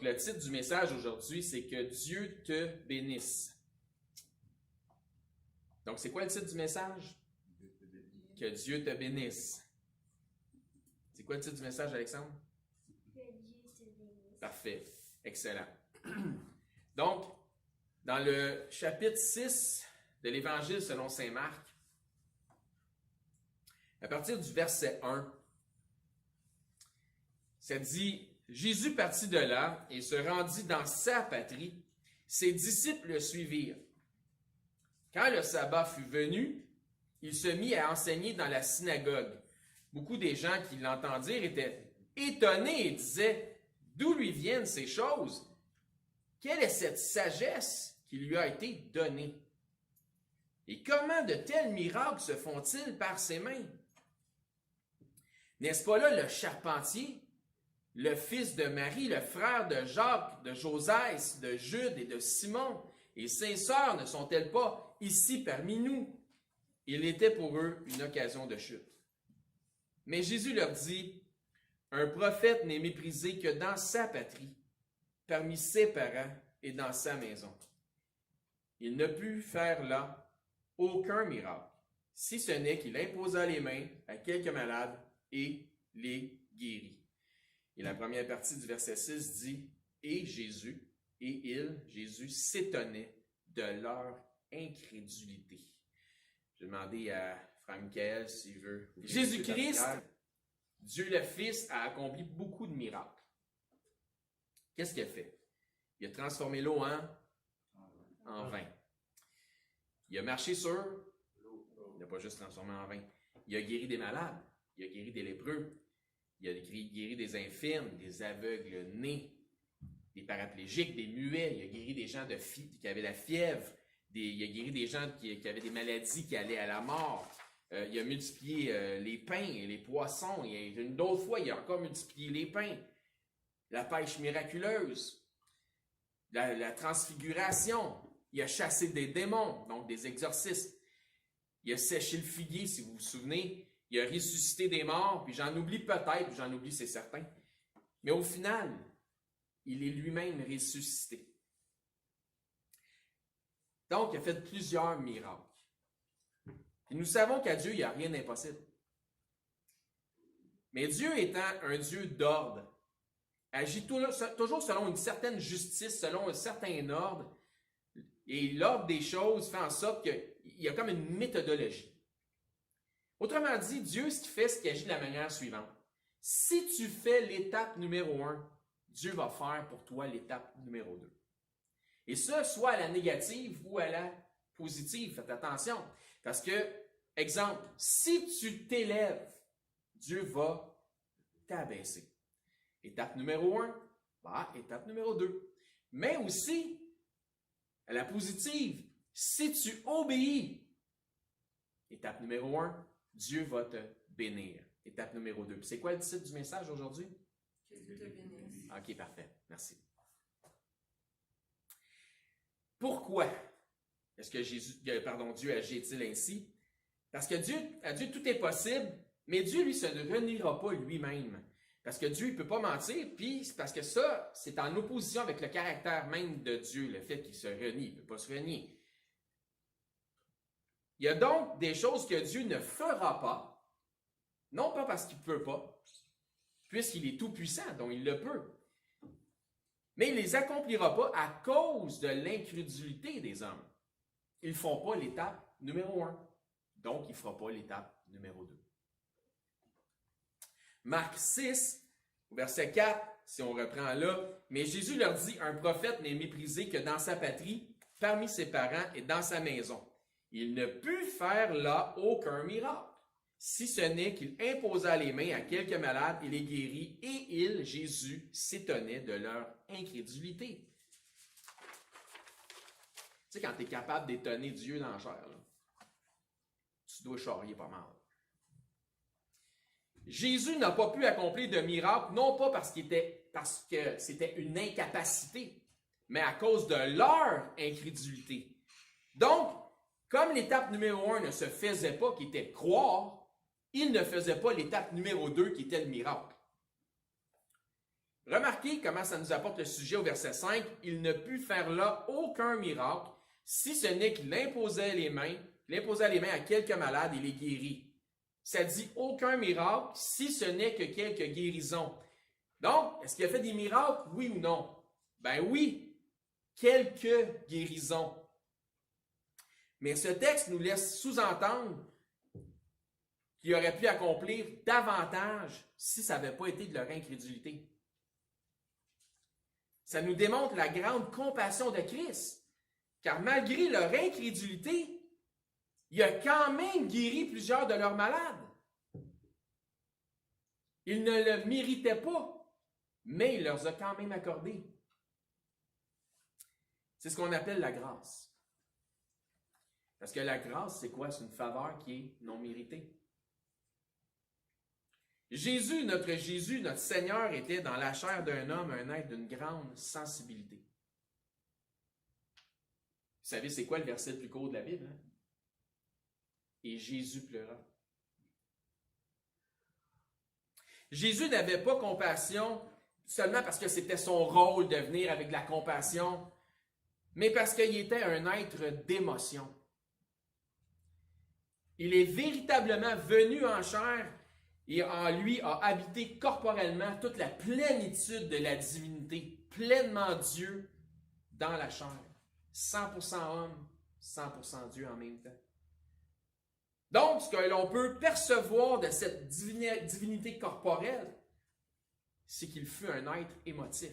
le titre du message aujourd'hui, c'est que Dieu te bénisse. Donc, c'est quoi le titre du message? Que Dieu te bénisse. C'est quoi le titre du message, Alexandre? Que Dieu te bénisse. Parfait. Excellent. Donc, dans le chapitre 6 de l'Évangile selon saint Marc, à partir du verset 1, ça dit « Jésus partit de là et se rendit dans sa patrie. Ses disciples le suivirent. Quand le sabbat fut venu, il se mit à enseigner dans la synagogue. Beaucoup des gens qui l'entendirent étaient étonnés et disaient « D'où lui viennent ces choses? Quelle est cette sagesse qui lui a été donnée? Et comment de tels miracles se font-ils par ses mains? N'est-ce pas là le charpentier, le fils de Marie, le frère de Jacques, de Josès, de Jude et de Simon? Et ses sœurs ne sont-elles pas ici parmi nous? » Il était pour eux une occasion de chute. Mais Jésus leur dit, « Un prophète n'est méprisé que dans sa patrie, parmi ses parents et dans sa maison. » Il ne put faire là aucun miracle, si ce n'est qu'il imposa les mains à quelques malades et les guérit. Et la première partie du verset 6 dit, « Et Jésus, Jésus s'étonnait de leur incrédulité. » Je vais demander à Frère Michael s'il veut. Jésus-Christ, Dieu le Fils, a accompli beaucoup de miracles. Qu'est-ce qu'il a fait? Il a transformé l'eau en vin. Il a marché sur l'eau. Il n'a pas juste transformé en vin. Il a guéri des malades. Il a guéri des lépreux. Il a guéri des infirmes, des aveugles nés, des paraplégiques, des muets. Il a guéri des gens qui avaient la fièvre. Il a guéri des gens qui avaient des maladies qui allaient à la mort. Il a multiplié les pains et les poissons. Et une autre fois, il a encore multiplié les pains. La pêche miraculeuse. La transfiguration. Il a chassé des démons, donc des exorcismes. Il a séché le figuier, si vous vous souvenez. Il a ressuscité des morts, puis j'en oublie peut-être, puis j'en oublie, c'est certain. Mais au final, il est lui-même ressuscité. Donc, il a fait plusieurs miracles. Et nous savons qu'à Dieu, il n'y a rien d'impossible. Mais Dieu étant un Dieu d'ordre, agit toujours selon une certaine justice, selon un certain ordre, et l'ordre des choses fait en sorte qu'il y a comme une méthodologie. Autrement dit, Dieu, ce qu'il fait, c'est qu'il agit de la manière suivante. Si tu fais l'étape numéro 1, Dieu va faire pour toi l'étape numéro 2. Et ça, soit à la négative ou à la positive. Faites attention. Parce que, exemple, si tu t'élèves, Dieu va t'abaisser. Étape numéro 1, étape numéro 2. Mais aussi, à la positive, si tu obéis, étape numéro 1, Dieu va te bénir. Étape numéro 2. C'est quoi le titre du message aujourd'hui? Que Dieu te bénisse. OK, parfait. Merci. Pourquoi est-ce que Dieu agit-il ainsi? Parce que à Dieu, tout est possible, mais Dieu, lui, se ne reniera pas lui-même. Parce que Dieu ne peut pas mentir, puis c'est parce que ça, c'est en opposition avec le caractère même de Dieu, le fait qu'il se renie. Il ne peut pas se renier. Il y a donc des choses que Dieu ne fera pas, non pas parce qu'il ne peut pas, puisqu'il est tout-puissant, donc il le peut. Mais il ne les accomplira pas à cause de l'incrédulité des hommes. Ils ne font pas l'étape numéro 1, donc il ne fera pas l'étape numéro 2. Marc 6, verset 4, si on reprend là, « Mais Jésus leur dit, un prophète n'est méprisé que dans sa patrie, parmi ses parents et dans sa maison. Il ne put faire là aucun miracle, si ce n'est qu'il imposa les mains à quelques malades et les guérit, et Jésus, s'étonnait de leur incrédulité. » Tu sais, quand tu es capable d'étonner Dieu dans la chair, là, tu dois charrier pas mal. Jésus n'a pas pu accomplir de miracle, non pas parce que c'était une incapacité, mais à cause de leur incrédulité. Donc, comme l'étape numéro 1 ne se faisait pas, qui était croire, il ne faisait pas l'étape numéro 2, qui était le miracle. Remarquez comment ça nous apporte le sujet au verset 5. Il ne put faire là aucun miracle, si ce n'est qu'il imposait les mains à quelques malades et les guérit. Ça dit aucun miracle, si ce n'est que quelques guérisons. Donc, est-ce qu'il a fait des miracles, oui ou non? Ben oui, quelques guérisons. Mais ce texte nous laisse sous-entendre qu'il aurait pu accomplir davantage si ça n'avait pas été de leur incrédulité. Ça nous démontre la grande compassion de Christ, car malgré leur incrédulité, il a quand même guéri plusieurs de leurs malades. Ils ne le méritaient pas, mais il leur a quand même accordé. C'est ce qu'on appelle la grâce. Parce que la grâce, c'est quoi? C'est une faveur qui est non méritée. Jésus, notre Seigneur, était dans la chair d'un homme, un être d'une grande sensibilité. Vous savez, c'est quoi le verset le plus court de la Bible? Hein? Et Jésus pleura. Jésus n'avait pas compassion seulement parce que c'était son rôle de venir avec de la compassion, mais parce qu'il était un être d'émotion. Il est véritablement venu en chair et en lui a habité corporellement toute la plénitude de la divinité, pleinement Dieu dans la chair. 100% homme, 100% Dieu en même temps. Donc, ce que l'on peut percevoir de cette divinité corporelle, c'est qu'il fut un être émotif.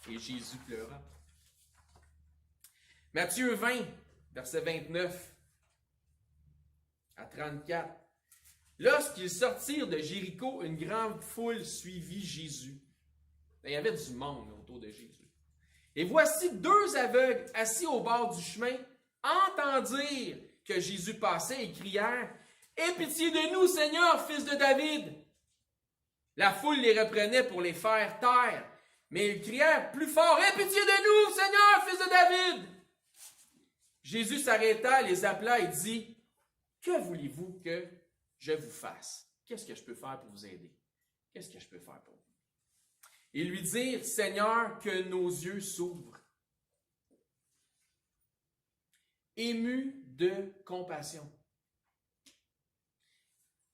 Et Jésus pleura. Matthieu 20, verset 29 à 34. Lorsqu'ils sortirent de Jéricho, une grande foule suivit Jésus. Il y avait du monde autour de Jésus. Et voici deux aveugles assis au bord du chemin, entendirent que Jésus passait et crièrent « Aie pitié de nous, Seigneur, fils de David !» La foule les reprenait pour les faire taire, mais ils crièrent plus fort « Aie pitié de nous, Seigneur, fils de David !» Jésus s'arrêta, les appela et dit « Que voulez-vous que je vous fasse? Qu'est-ce que je peux faire pour vous aider? Qu'est-ce que je peux faire pour vous? » Ils lui dirent « Seigneur, que nos yeux s'ouvrent. » Ému de compassion.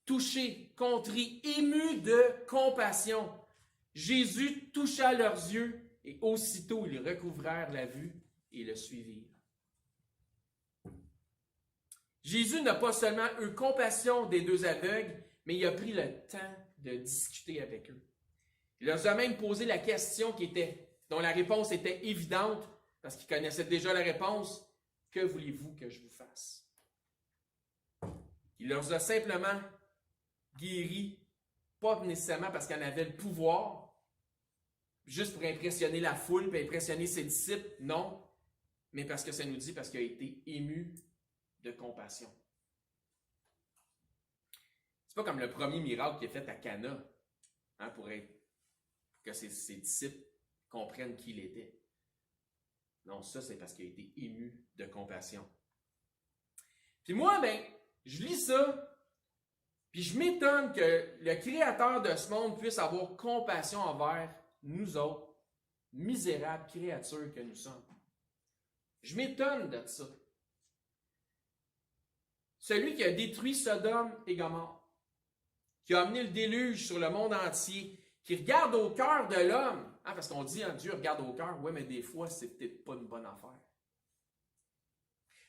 Touché, contrit, ému de compassion. Jésus toucha leurs yeux et aussitôt ils recouvrèrent la vue et le suivirent. Jésus n'a pas seulement eu compassion des deux aveugles, mais il a pris le temps de discuter avec eux. Il leur a même posé la question dont la réponse était évidente, parce qu'ils connaissaient déjà la réponse. Que voulez-vous que je vous fasse? Il leur a simplement guéri, pas nécessairement parce qu'il en avait le pouvoir, juste pour impressionner la foule, pour impressionner ses disciples, non, mais parce que ça nous dit, parce qu'il a été ému de compassion. C'est pas comme le premier miracle qu'il a fait à Cana, hein, pour que ses disciples comprennent qui il était. Non, ça, c'est parce qu'il a été ému de compassion. Puis moi, je lis ça, puis je m'étonne que le Créateur de ce monde puisse avoir compassion envers nous autres, misérables créatures que nous sommes. Je m'étonne de ça. Celui qui a détruit Sodome et Gomorrhe, qui a amené le déluge sur le monde entier, qui regarde au cœur de l'homme, hein, parce qu'on dit, hein, Dieu regarde au cœur, oui, mais des fois, c'est peut-être pas une bonne affaire.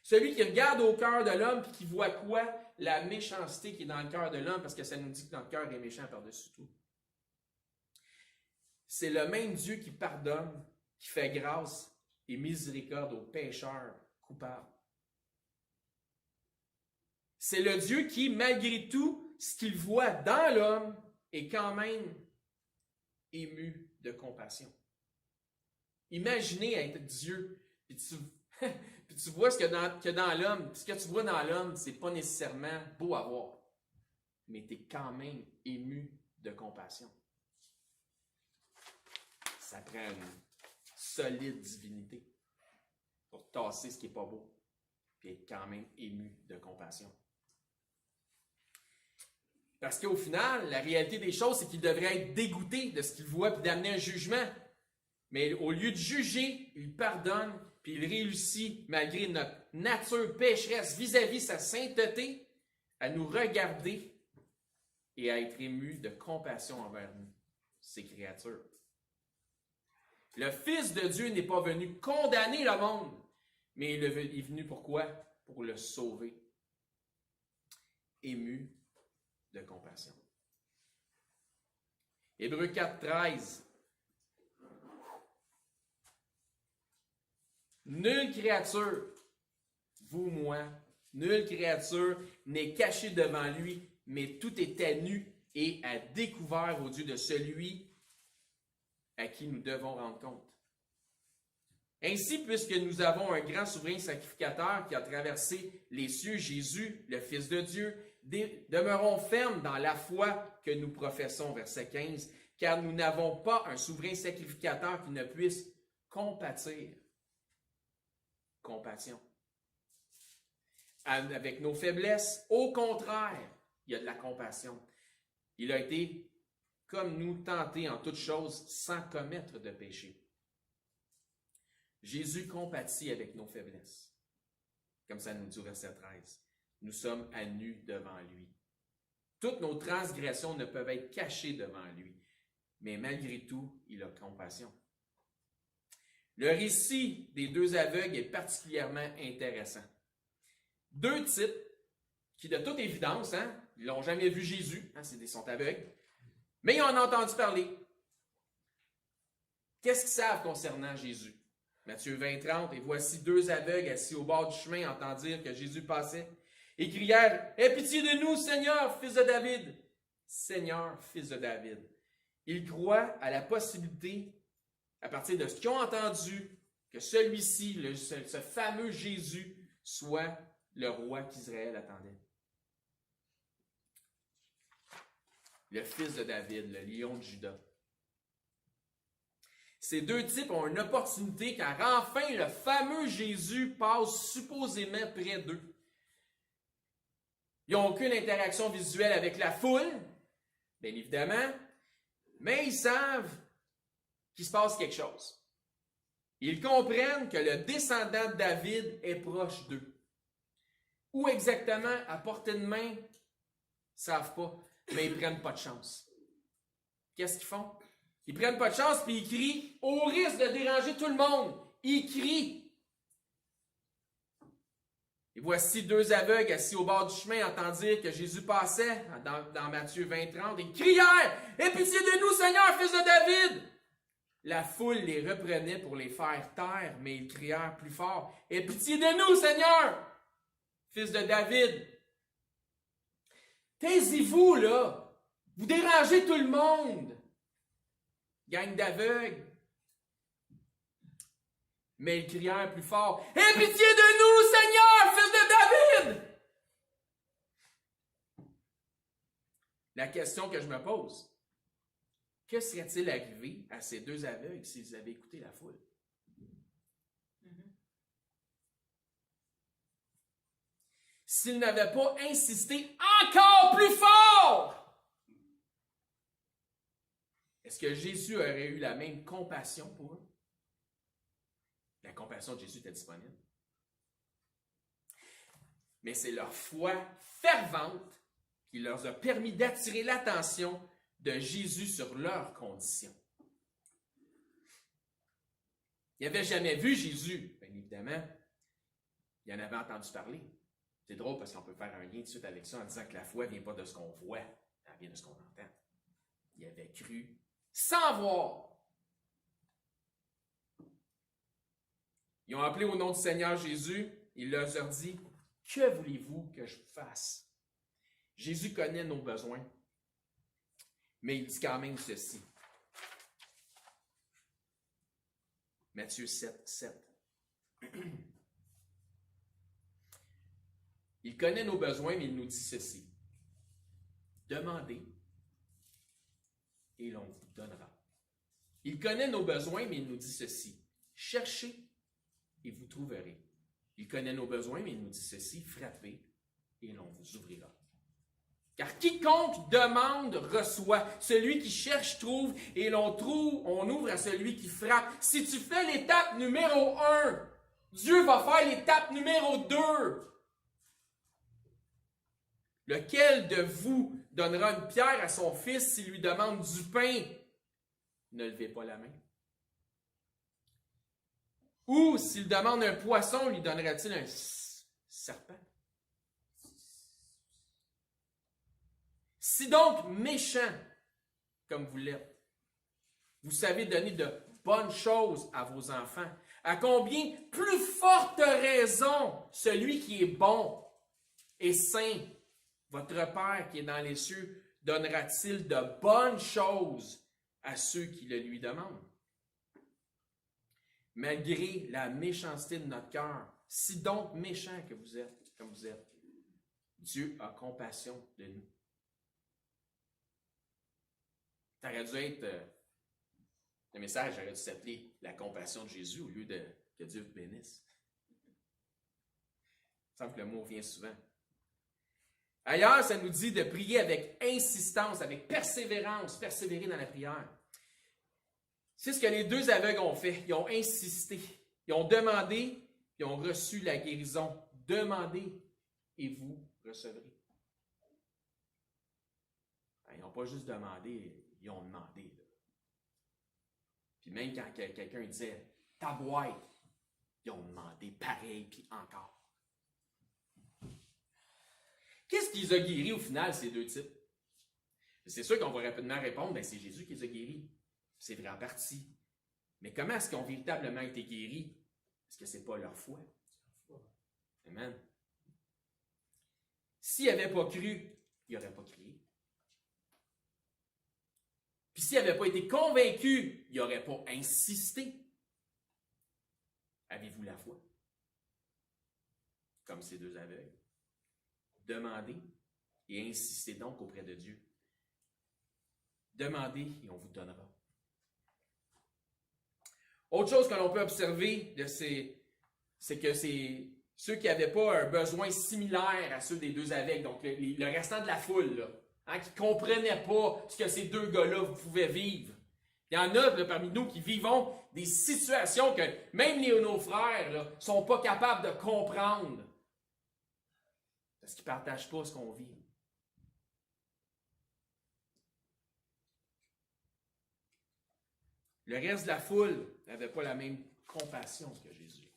Celui qui regarde au cœur de l'homme et qui voit quoi? La méchanceté qui est dans le cœur de l'homme, parce que ça nous dit que notre cœur est méchant par-dessus tout. C'est le même Dieu qui pardonne, qui fait grâce et miséricorde aux pécheurs coupables. C'est le Dieu qui, malgré tout ce qu'il voit dans l'homme, est quand même ému de compassion. Imaginez être Dieu, puis tu vois ce qu'il y a dans l'homme. Ce que tu vois dans l'homme, c'est pas nécessairement beau à voir, mais tu es quand même ému de compassion. Ça prend une solide divinité pour tasser ce qui n'est pas beau, puis être quand même ému de compassion. Parce qu'au final, la réalité des choses, c'est qu'il devrait être dégoûté de ce qu'il voit puis d'amener un jugement. Mais au lieu de juger, il pardonne puis il réussit, malgré notre nature pécheresse vis-à-vis sa sainteté, à nous regarder et à être ému de compassion envers nous, ses créatures. Le Fils de Dieu n'est pas venu condamner le monde, mais il est venu pourquoi? Pour le sauver. Ému de compassion. Hébreux 4:13. Nulle créature, vous, moi, nulle créature n'est cachée devant lui, mais tout est à nu et à découvert aux yeux de celui à qui nous devons rendre compte. Ainsi, puisque nous avons un grand souverain sacrificateur qui a traversé les cieux, Jésus, le Fils de Dieu, demeurons fermes dans la foi que nous professons, verset 15, car nous n'avons pas un souverain sacrificateur qui ne puisse compatir. Compassion. Avec nos faiblesses, au contraire, il y a de la compassion. Il a été, comme nous, tenté en toutes choses sans commettre de péché. Jésus compatit avec nos faiblesses. Comme ça nous dit au verset 13. Nous sommes à nu devant lui. Toutes nos transgressions ne peuvent être cachées devant lui, mais malgré tout, il a compassion. Le récit des deux aveugles est particulièrement intéressant. Deux types qui, de toute évidence, ils n'ont jamais vu Jésus, ils sont aveugles, mais ils en ont entendu parler. Qu'est-ce qu'ils savent concernant Jésus? Matthieu 20:30, et voici deux aveugles assis au bord du chemin entendirent que Jésus passait et crièrent, « Aie pitié de nous, Seigneur, fils de David! » Seigneur, fils de David. Ils croient à la possibilité, à partir de ce qu'ils ont entendu, que celui-ci, ce fameux Jésus, soit le roi qu'Israël attendait. Le fils de David, le lion de Juda. Ces deux types ont une opportunité car enfin le fameux Jésus passe supposément près d'eux. Ils n'ont aucune interaction visuelle avec la foule, bien évidemment, mais ils savent qu'il se passe quelque chose. Ils comprennent que le descendant de David est proche d'eux. Où exactement, à portée de main, ils ne savent pas, mais ils ne prennent pas de chance. Qu'est-ce qu'ils font? Ils prennent pas de chance puis ils crient au risque de déranger tout le monde. Ils crient. Et voici deux aveugles assis au bord du chemin entendirent que Jésus passait dans Matthieu 20:30 et crièrent « Aie pitié de nous, Seigneur, fils de David! » La foule les reprenait pour les faire taire, mais ils crièrent plus fort « Aie pitié de nous, Seigneur, fils de David! » Taisez-vous, là! Vous dérangez tout le monde! Gang d'aveugles. Mais ils crièrent plus fort. « Aie pitié de nous, Seigneur, fils de David! » La question que je me pose, que serait-il arrivé à ces deux aveugles s'ils avaient écouté la foule? S'ils n'avaient pas insisté encore plus fort? Est-ce que Jésus aurait eu la même compassion pour eux? La compassion de Jésus était disponible. Mais c'est leur foi fervente qui leur a permis d'attirer l'attention de Jésus sur leurs conditions. Ils n'avaient jamais vu Jésus, bien évidemment. Ils en avaient entendu parler. C'est drôle parce qu'on peut faire un lien tout de suite avec ça en disant que la foi ne vient pas de ce qu'on voit, elle vient de ce qu'on entend. Ils avaient cru sans voir. Ils ont appelé au nom du Seigneur Jésus. Il leur a dit, « Que voulez-vous que je fasse? » Jésus connaît nos besoins, mais il dit quand même ceci. Matthieu 7:7. Il connaît nos besoins, mais il nous dit ceci. Demandez et l'on vous donnera. Il connaît nos besoins, mais il nous dit ceci. Cherchez et vous trouverez. Il connaît nos besoins, mais il nous dit ceci. Frappez et l'on vous ouvrira. Car quiconque demande reçoit. Celui qui cherche trouve, et l'on trouve, on ouvre à celui qui frappe. Si tu fais l'étape numéro 1, Dieu va faire l'étape numéro 2. Lequel de vous donnera une pierre à son fils s'il lui demande du pain? Ne levez pas la main. Ou s'il demande un poisson, lui donnera-t-il un serpent? Si donc méchant, comme vous l'êtes, vous savez donner de bonnes choses à vos enfants, à combien plus forte raison celui qui est bon et saint, votre Père qui est dans les cieux, donnera-t-il de bonnes choses à ceux qui le lui demandent? Malgré la méchanceté de notre cœur, si donc méchant que vous êtes, comme vous êtes, Dieu a compassion de nous. Ça aurait dû être, le message aurait dû s'appeler « La compassion de Jésus » au lieu de « Que Dieu vous bénisse ». Il semble que le mot vient souvent. Ailleurs, ça nous dit de prier avec insistance, avec persévérance, persévérer dans la prière. C'est ce que les deux aveugles ont fait. Ils ont insisté. Ils ont demandé, ils ont reçu la guérison. Demandez et vous recevrez. Ils n'ont pas juste demandé, ils ont demandé. Là. Puis même quand quelqu'un disait « ta boîte », ils ont demandé pareil, puis encore. Qu'est-ce qui les a guéris au final, ces deux types? C'est sûr qu'on va rapidement répondre, c'est Jésus qui les a guéris. C'est vrai en partie. Mais comment est-ce qu'ils ont véritablement été guéris? Est-ce que ce n'est pas leur foi? Amen. S'ils n'avaient pas cru, ils n'auraient pas crié. Puis s'ils n'avaient pas été convaincus, ils n'auraient pas insisté. Avez-vous la foi? Comme ces deux aveugles. Demandez et insistez donc auprès de Dieu. Demandez et on vous donnera. Autre chose que l'on peut observer, c'est que c'est ceux qui n'avaient pas un besoin similaire à ceux des deux aveugles, donc le restant de la foule, là, qui ne comprenaient pas ce que ces deux gars-là pouvaient vivre. Il y en a là, parmi nous qui vivons des situations que même nos frères ne sont pas capables de comprendre. Parce qu'ils ne partagent pas ce qu'on vit. Le reste de la foule n'avait pas la même compassion que Jésus.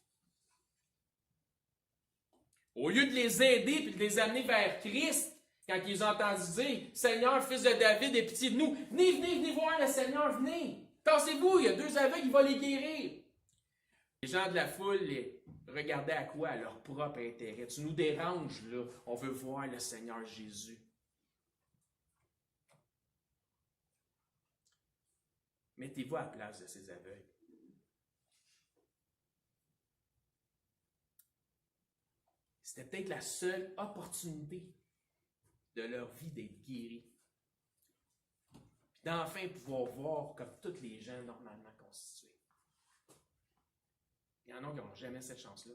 Au lieu de les aider et de les amener vers Christ, quand ils ont entendu dire « Seigneur, fils de David, aie pitié de nous, venez voir le Seigneur, venez! Tassez-vous, il y a deux aveugles, il va les guérir! » Les gens de la foule les regardaient à quoi? À leur propre intérêt. Tu nous déranges, là. On veut voir le Seigneur Jésus. Mettez-vous à la place de ces aveugles. C'était peut-être la seule opportunité de leur vie d'être guéris. Puis d'enfin pouvoir voir comme tous les gens normalement constitués. Il y en a qui n'ont jamais cette chance-là.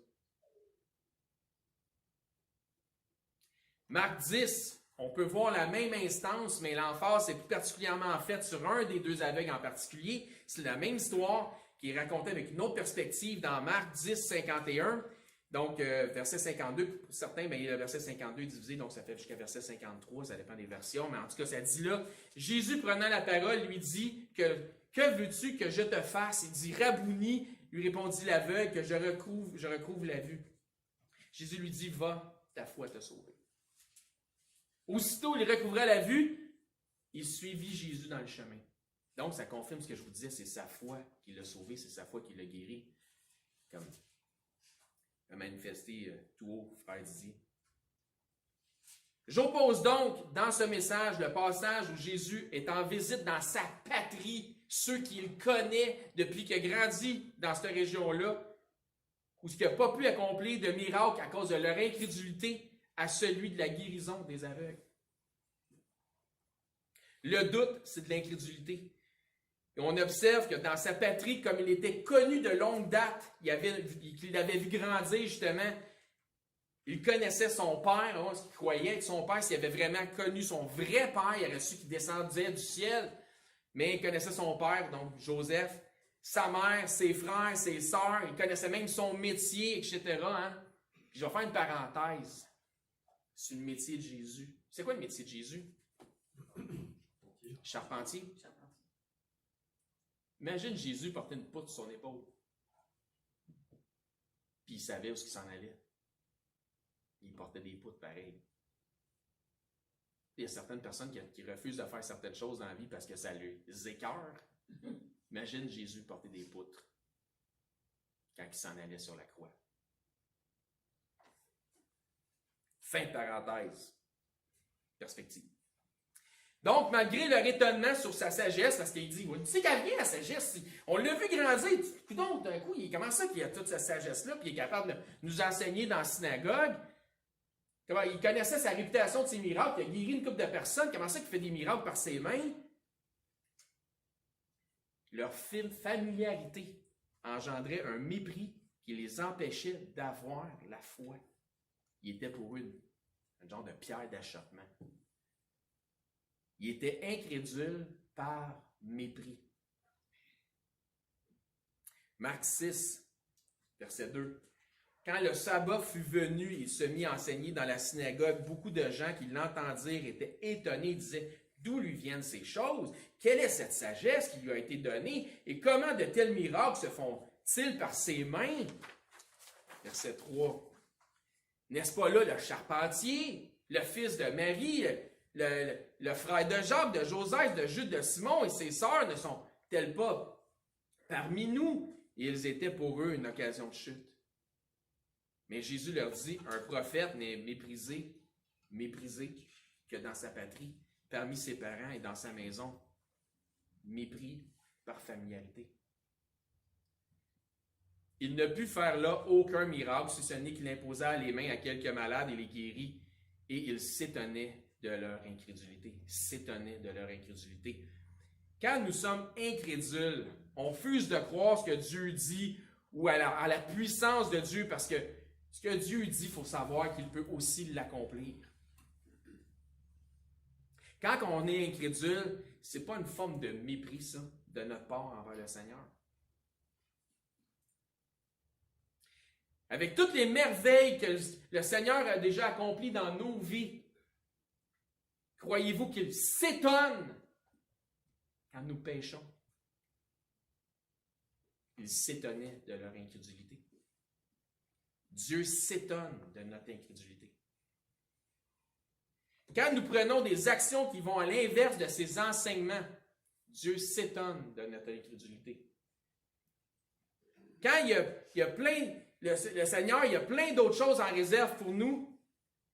Marc 10, on peut voir la même instance, mais l'emphase est plus particulièrement faite sur un des deux aveugles en particulier. C'est la même histoire qui est racontée avec une autre perspective dans Marc 10, 51. Donc, verset 52, pour certains, le verset 52 est divisé, donc ça fait jusqu'à verset 53, ça dépend des versions, mais en tout cas, ça dit là, Jésus prenant la parole lui dit que veux-tu que je te fasse? Il dit, Rabouni, lui répondit l'aveugle, que je recouvre la vue. Jésus lui dit, va, ta foi t'a sauvé. Aussitôt, il recouvra la vue, il suivit Jésus dans le chemin. Donc, ça confirme ce que je vous disais, c'est sa foi qui l'a sauvé, c'est sa foi qui l'a guéri. Comme a manifesté tout haut, frère Didier. J'oppose donc dans ce message le passage où Jésus est en visite dans sa patrie, ceux qu'il connaît depuis qu'il a grandi dans cette région-là, où il n'a pas pu accomplir de miracle à cause de leur incrédulité à celui de la guérison des aveugles. Le doute, c'est de l'incrédulité. Et on observe que dans sa patrie, comme il était connu de longue date, qu'il avait vu grandir justement, Il connaissait son père, hein, ce qu'il croyait être son père. S'il avait vraiment connu son vrai père, il aurait su qu'il descendait du ciel. Mais il connaissait son père, donc Joseph, sa mère, ses frères, ses sœurs. Il connaissait même son métier, etc. Hein? Puis je vais faire une parenthèse sur le métier de Jésus. C'est quoi le métier de Jésus? Charpentier. Imagine Jésus porter une poutre sur son épaule. Puis il savait où il s'en allait. Il portait des poutres pareilles. Il y a certaines personnes qui refusent de faire certaines choses dans la vie parce que ça les écœure. Imagine Jésus porter des poutres quand il s'en allait sur la croix. Fin de parenthèse. Perspective. Donc, malgré leur étonnement sur sa sagesse, parce qu'il dit, tu sais qu'elle vient la sagesse, on l'a vu grandir, puis donc, d'un coup, comment ça qu'il a toute cette sagesse-là, puis il est capable de nous enseigner dans la synagogue? Comment, il connaissait sa réputation de ses miracles, il a guéri une couple de personnes, comment ça qu'il fait des miracles par ses mains? Leur familiarité engendrait un mépris qui les empêchait d'avoir la foi. Il était pour eux un genre de pierre d'achoppement. Il était incrédule par mépris. Marc 6, verset 2. Quand le sabbat fut venu, il se mit à enseigner dans la synagogue. Beaucoup de gens qui l'entendirent étaient étonnés, disaient, d'où lui viennent ces choses? Quelle est cette sagesse qui lui a été donnée? Et comment de tels miracles se font-ils par ses mains? Verset 3. N'est-ce pas là le charpentier, le fils de Marie, le frère de Jacques, de Joseph, de Jude, de Simon et ses sœurs ne sont-elles pas parmi nous? Et ils étaient pour eux une occasion de chute. Mais Jésus leur dit, un prophète n'est méprisé que dans sa patrie, parmi ses parents et dans sa maison. Mépris par familiarité. Il ne put faire là aucun miracle, si ce n'est qu'il imposa les mains à quelques malades et les guérit, et il s'étonnait de leur incrédulité. Quand nous sommes incrédules, on refuse de croire ce que Dieu dit ou à la puissance de Dieu, parce que ce que Dieu dit, il faut savoir qu'il peut aussi l'accomplir. Quand on est incrédule, ce n'est pas une forme de mépris, ça, de notre part envers le Seigneur. Avec toutes les merveilles que le Seigneur a déjà accomplies dans nos vies, croyez-vous qu'il s'étonne quand nous péchons? Il s'étonnait de leur incrédulité. Dieu s'étonne de notre incrédulité. Quand nous prenons des actions qui vont à l'inverse de ses enseignements, Dieu s'étonne de notre incrédulité. Quand il y a plein, le Seigneur, il y a plein d'autres choses en réserve pour nous,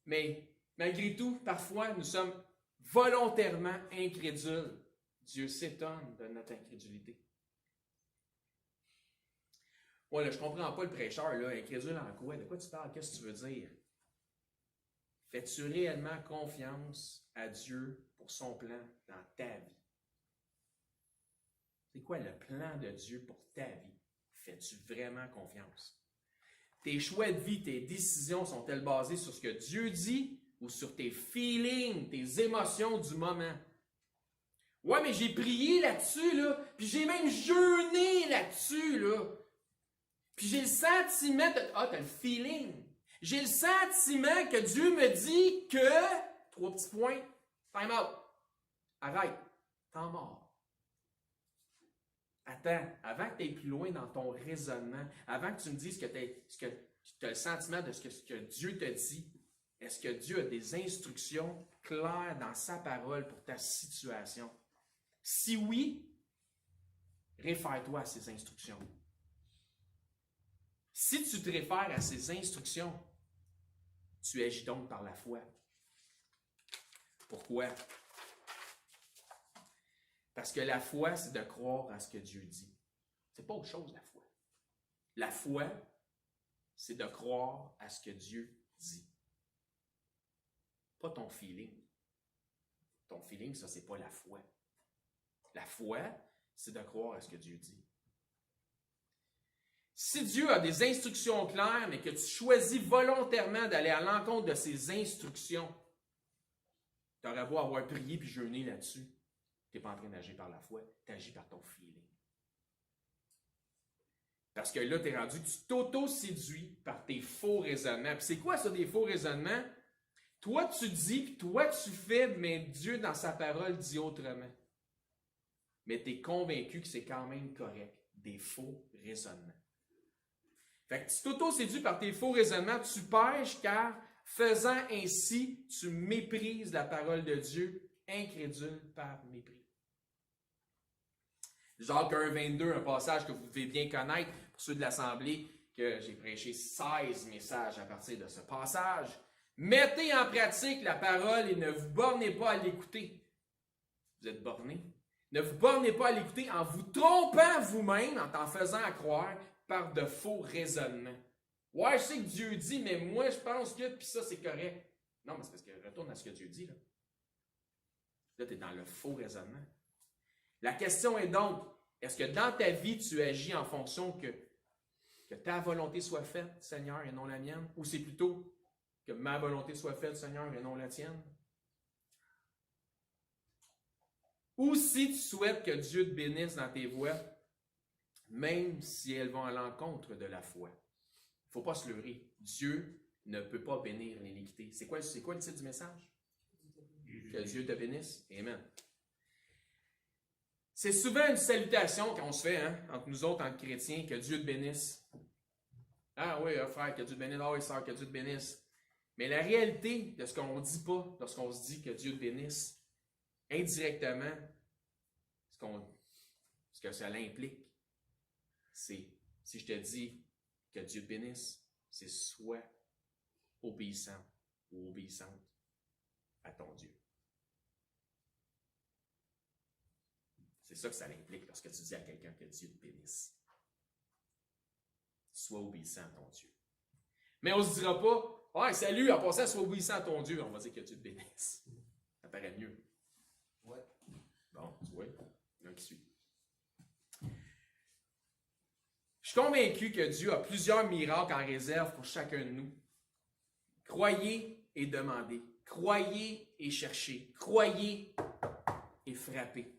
mais malgré tout, parfois, nous sommes volontairement incrédules. Dieu s'étonne de notre incrédulité. Ouais, là, je ne comprends pas le prêcheur, là, incrédule en quoi? De quoi tu parles? Qu'est-ce que tu veux dire? Fais-tu réellement confiance à Dieu pour son plan dans ta vie? C'est quoi le plan de Dieu pour ta vie? Fais-tu vraiment confiance? Tes choix de vie, tes décisions sont-elles basées sur ce que Dieu dit ou sur tes feelings, tes émotions du moment? Ouais, mais j'ai prié là-dessus, là, puis j'ai même jeûné là-dessus, là. Puis j'ai le sentiment de... Ah, t'as le feeling. J'ai le sentiment que Dieu me dit que... 3 petits points. Time out. Arrête. Temps mort. Attends. Avant que tu ailles plus loin dans ton raisonnement, avant que tu me dises que tu as le sentiment de ce que Dieu te dit, est-ce que Dieu a des instructions claires dans sa parole pour ta situation? Si oui, réfère-toi à ces instructions. Si tu te réfères à ces instructions, tu agis donc par la foi. Pourquoi? Parce que la foi, c'est de croire à ce que Dieu dit. C'est pas autre chose, la foi. La foi, c'est de croire à ce que Dieu dit. Pas ton feeling. Ton feeling, ça, c'est pas la foi. La foi, c'est de croire à ce que Dieu dit. Si Dieu a des instructions claires, mais que tu choisis volontairement d'aller à l'encontre de ces instructions, tu aurais beau avoir prié puis jeûné là-dessus, tu n'es pas en train d'agir par la foi, tu agis par ton feeling. Parce que là, tu es rendu, tu t'auto-séduis par tes faux raisonnements. Puis c'est quoi ça, des faux raisonnements? Toi, tu dis, puis toi, tu fais, mais Dieu, dans sa parole, dit autrement. Mais tu es convaincu que c'est quand même correct. Des faux raisonnements. Fait que tu t'auto-séduis par tes faux raisonnements, tu pêches, car faisant ainsi, tu méprises la parole de Dieu, incrédule par mépris. Jacques 1, 22, un passage que vous devez bien connaître, pour ceux de l'Assemblée, que j'ai prêché 16 messages à partir de ce passage. Mettez en pratique la parole et ne vous bornez pas à l'écouter. Vous êtes bornés? Ne vous bornez pas à l'écouter en vous trompant vous-même, en t'en faisant croire par de faux raisonnements. Ouais, je sais que Dieu dit, mais moi je pense que, puis ça c'est correct. Non, mais c'est parce que retourne à ce que Dieu dit. Là, tu es dans le faux raisonnement. La question est donc, est-ce que dans ta vie, tu agis en fonction que ta volonté soit faite, Seigneur, et non la mienne? Ou c'est plutôt que ma volonté soit faite, Seigneur, et non la tienne? Ou si tu souhaites que Dieu te bénisse dans tes voies, même si elles vont à l'encontre de la foi. Il ne faut pas se leurrer. Dieu ne peut pas bénir l'iniquité. C'est quoi le titre du message? Que Dieu te bénisse. Amen. C'est souvent une salutation qu'on se fait entre nous autres, entre chrétiens, que Dieu te bénisse. Ah oui, frère, que Dieu te bénisse. Ah oui, sœur, que Dieu te bénisse. Mais la réalité de ce qu'on ne dit pas lorsqu'on se dit que Dieu te bénisse, indirectement, ce que ça l'implique, c'est, si je te dis que Dieu te bénisse, c'est soit obéissant ou obéissante à ton Dieu. C'est ça que ça implique lorsque tu dis à quelqu'un que Dieu te bénisse. Sois obéissant à ton Dieu. Mais on ne se dira pas, « Ah, salut, en passant, sois obéissant à ton Dieu. » On va dire que Dieu te bénisse. Ça paraît mieux. Ouais. Bon, tu vois, il y en a qui suit. Je suis convaincu que Dieu a plusieurs miracles en réserve pour chacun de nous. Croyez et demandez. Croyez et cherchez. Croyez et frappez.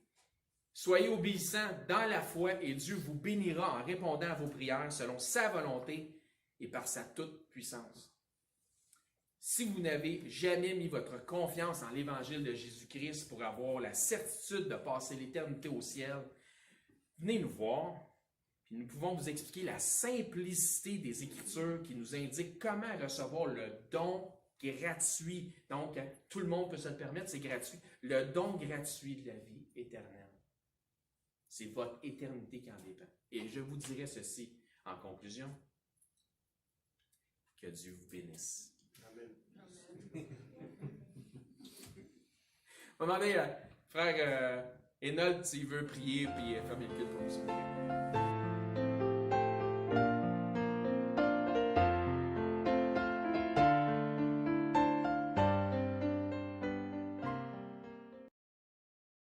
Soyez obéissants dans la foi et Dieu vous bénira en répondant à vos prières selon sa volonté et par sa toute puissance. Si vous n'avez jamais mis votre confiance en l'Évangile de Jésus-Christ pour avoir la certitude de passer l'éternité au ciel, venez nous voir, puis nous pouvons vous expliquer la simplicité des Écritures qui nous indiquent comment recevoir le don gratuit. Donc, tout le monde peut se le permettre, c'est gratuit. Le don gratuit de la vie éternelle. C'est votre éternité qui en dépend. Et je vous dirai ceci en conclusion. Que Dieu vous bénisse. Amen. On va demander à frère Enold s'il veut prier puis faire le culte pour nous.